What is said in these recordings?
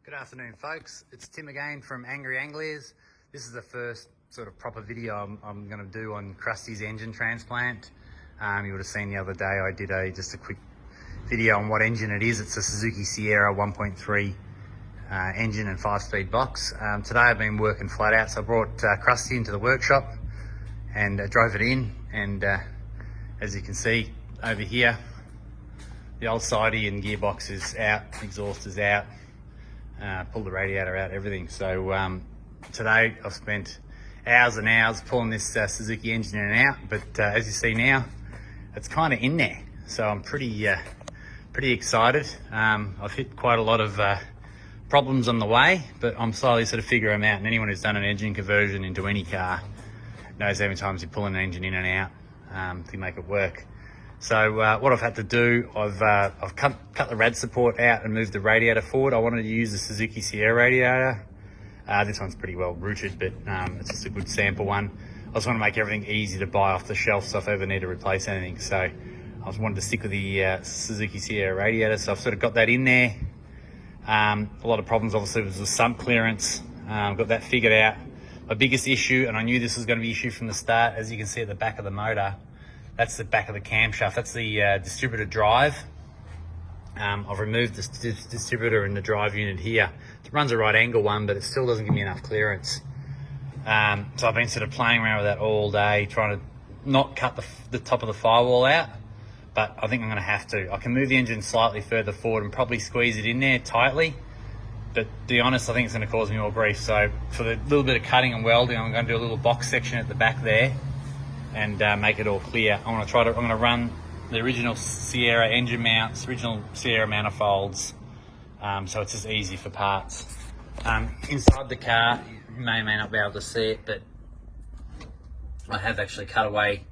Good afternoon, folks. It's Tim again from Anglia's. This is the first sort of proper video I'm going to do on Crustee's engine transplant. You would have seen the other day I did just a quick video on what engine it is. It's a Suzuki Sierra 1.3 engine and 5-speed box. Today I've been working flat out, so I brought Crustee into the workshop and drove it in. And as you can see over here, the old sidey and gearbox is out, exhaust is out. Pulled the radiator out, everything. So today I've spent hours and hours pulling this Suzuki engine in and out, but as you see now, it's kind of in there. So I'm pretty excited. I've hit quite a lot of problems on the way, but I'm slowly sort of figuring them out. And anyone who's done an engine conversion into any car knows how many times you pull an engine in and out to make it work. So what I've had to do, I've cut the rad support out and moved the radiator forward. I wanted to use the Suzuki Sierra radiator. This one's pretty well rooted, but it's just a good sample one. I just want to make everything easy to buy off the shelf, so if I ever need to replace anything. So I just wanted to stick with the Suzuki Sierra radiator, so I've sort of got that in there. A lot of problems obviously was the sump clearance. Got that figured out. My biggest issue, and I knew this was going to be an issue from the start, as you can see at the back of the motor, that's the back of the camshaft. That's the distributor drive. I've removed the distributor in the drive unit here. It runs a right angle one, but it still doesn't give me enough clearance. So I've been sort of playing around with that all day, trying to not cut the top of the firewall out, but I think I'm gonna have to. I can move the engine slightly further forward and probably squeeze it in there tightly, but to be honest, I think it's gonna cause me more grief. So for the little bit of cutting and welding, I'm gonna do a little box section at the back there and make it all clear. I'm gonna run the original Sierra engine mounts, original Sierra manifolds, so it's just easy for parts. Inside the car, you may or may not be able to see it, but I have actually cut away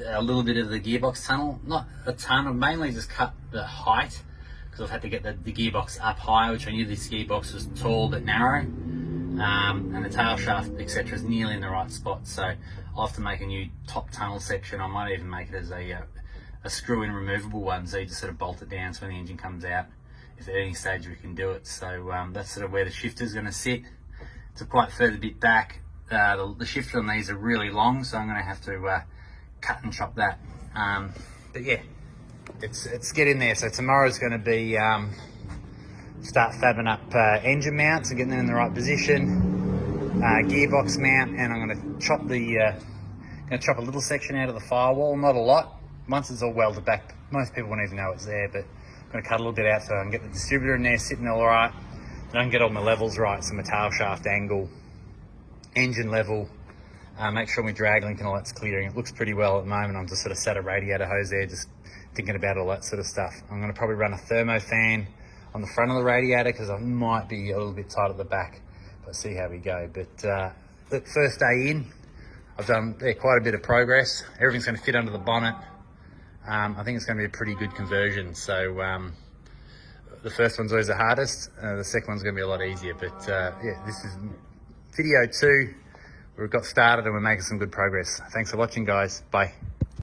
a little bit of the gearbox tunnel. Not a ton, I've mainly just cut the height, because I've had to get the gearbox up higher, which I knew this gearbox was tall but narrow. And the tail shaft, etc., is nearly in the right spot, so I'll have to make a new top tunnel section. I might even make it as a screw-in removable one, so you just sort of bolt it down so when the engine comes out, if at any stage we can do it. So that's sort of where the shifter's going to sit. It's a quite further bit back. The shifter on these are really long, so I'm going to have to cut and chop that. But yeah, it's getting there. So tomorrow's going to be start fabbing up engine mounts and getting them in the right position, gearbox mount, and I'm going to chop a little section out of the firewall, not a lot. Once it's all welded back, most people won't even know it's there, but I'm going to cut a little bit out so I can get the distributor in there sitting all right. Then I can get all my levels right, so my tail shaft angle, engine level, make sure my drag link and all that's clearing. It looks pretty well at the moment. I'm just sort of set a radiator hose there, just thinking about all that sort of stuff. I'm going to probably run a thermo fan on the front of the radiator because I might be a little bit tight at the back, but see how we go. But look, first day in, I've done quite a bit of progress. Everything's going to fit under the bonnet. I think it's going to be a pretty good conversion. So the first one's always the hardest. The second one's going to be a lot easier. But yeah, this is video 2. We've got started and we're making some good progress. Thanks for watching, guys. Bye.